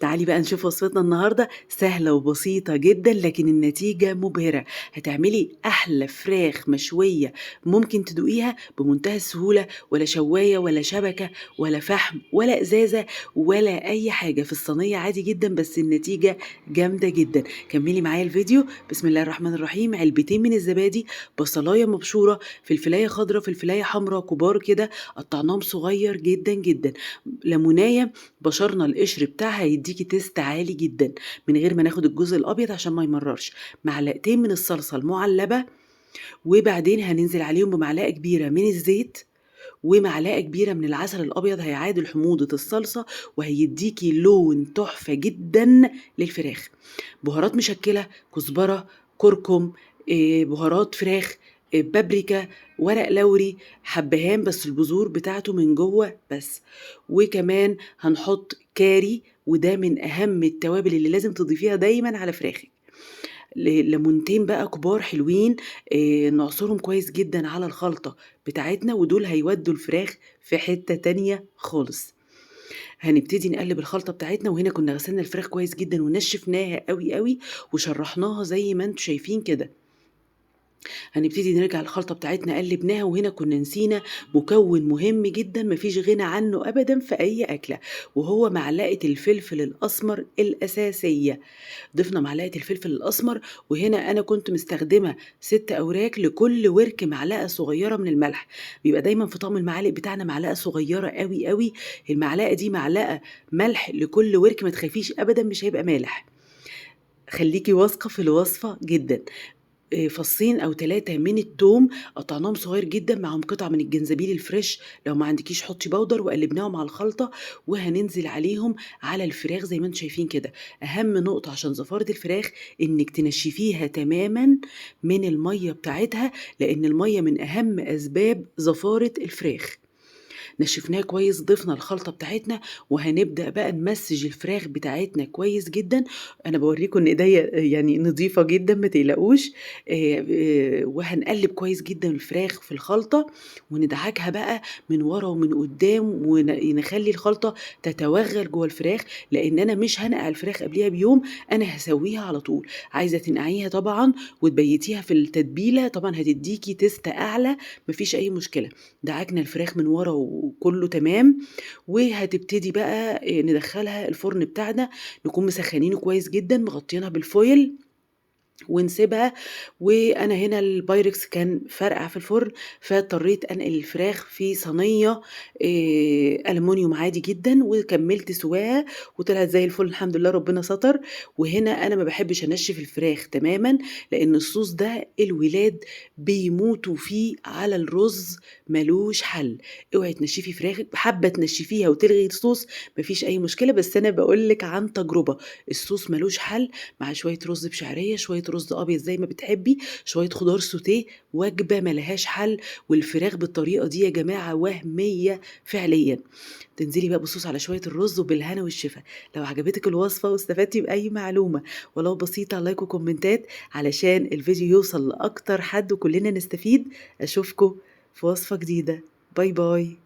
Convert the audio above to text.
تعالي بقى نشوف وصفتنا النهاردة سهلة وبسيطة جدا لكن النتيجة مبهرة. هتعملي أحلى فراخ مشوية ممكن تدوقيها بمنتهى السهولة، ولا شواية ولا شبكة ولا فحم ولا إزازة ولا أي حاجة، في الصينية عادي جدا، بس النتيجة جامدة جدا. كملي معايا الفيديو. بسم الله الرحمن الرحيم. علبتين من الزبادي، بصلاية مبشورة، فلفلاية خضراء، فلفلاية حمراء كبار كده قطعناهم صغير جدا جدا، ليموناية بشرنا القشر بتاعها يديكي تيست عالي جدا من غير ما ناخد الجزء الابيض عشان ما يمررش، معلقتين من الصلصه المعلبه، وبعدين هننزل عليهم بمعلقه كبيره من الزيت ومعلقه كبيره من العسل الابيض، هيعادل حموضه الصلصه وهيديكي لون تحفه جدا للفراخ. بهارات مشكله، كزبره، كركم، بهارات فراخ، بابريكا، ورق لوري، حبهان بس البذور بتاعته من جوه بس، وكمان هنحط كاري، وده من اهم التوابل اللي لازم تضيفيها دايما على فراخك. ليمونتين بقى كبار حلوين، نعصرهم كويس جدا على الخلطة بتاعتنا، ودول هيودوا الفراخ في حتة تانية خالص. هنبتدي نقلب الخلطة بتاعتنا، وهنا كنا غسلنا الفراخ كويس جدا ونشفناها قوي قوي وشرحناها زي ما انتوا شايفين كده. هنبتدي نرجع الخلطة بتاعتنا قلبناها، وهنا كنا نسينا مكون مهم جدا مفيش غنى عنه أبدا في أي أكلة، وهو معلقة الفلفل الأسمر الأساسية. ضفنا معلقة الفلفل الأسمر، وهنا أنا كنت مستخدمة 6 أوراق لكل ورك معلقة صغيرة من الملح. بيبقى دايما في طعم المعالق بتاعنا معلقة صغيرة قوي قوي، المعلقة دي معلقة ملح لكل ورك، ما تخافيش أبدا مش هيبقى مالح، خليكي واثقة في الوصفة جدا. فصين أو 3 من التوم قطعناهم صغير جدا، معاهم قطعة من الجنزبيل الفريش، لو ما عندكيش حطي بودر، وقلبناهم على الخلطة وهننزل عليهم على الفراخ زي ما انتم شايفين كده. أهم نقطة عشان زفارة الفراخ إنك تنشفيها تماما من المية بتاعتها، لأن المية من أهم أسباب زفارة الفراخ. نشفناها كويس، ضفنا الخلطة بتاعتنا، وهنبدأ بقى نمسج الفراخ بتاعتنا كويس جدا. انا بوريكم ان ايديا يعني نظيفة جدا ما تقلقوش. وهنقلب كويس جدا الفراخ في الخلطة، وندعكها بقى من ورا ومن قدام، ونخلي الخلطة تتوغل جوه الفراخ، لان انا مش هنقع الفراخ قبلها بيوم، انا هسويها على طول. عايزة تنقعيها طبعا وتبيتيها في التتبيلة طبعا هتديكي تيست اعلى، مفيش اي مشكلة. دعكنا الفراخ من ورا وكله تمام، وهتبتدي بقى ندخلها الفرن بتاعنا، نكون مسخنينه كويس جدا، مغطينها بالفويل ونسيبها. وانا هنا البايركس كان فرقع في الفرن، فاضطريت انقل الفراخ في صينيه الومنيوم عادي جدا، وكملت سواها وطلعت زي الفل الحمد لله، ربنا ستر. وهنا انا ما بحبش انشف الفراخ تماما، لان الصوص ده الولاد بيموتوا فيه على الرز، ملوش حل. اوعي تنشفي فراخك، حابه تنشفيها وتلغي الصوص مفيش اي مشكله، بس انا بقولك عن تجربه، الصوص ملوش حل مع شويه رز بشعريه، شويه رز ابيض زي ما بتحبي، شويه خضار سوتيه، وجبه ملهاش حل. والفراخ بالطريقه دي يا جماعه وهميه فعليا. تنزلي بقى بصوص على شويه الرز وبالهنا والشفا. لو عجبتك الوصفه واستفدتي باي معلومه ولو بسيطه، لايك وكومنتات علشان الفيديو يوصل لاكتر حد وكلنا نستفيد. اشوفكم في وصفه جديده. باي باي.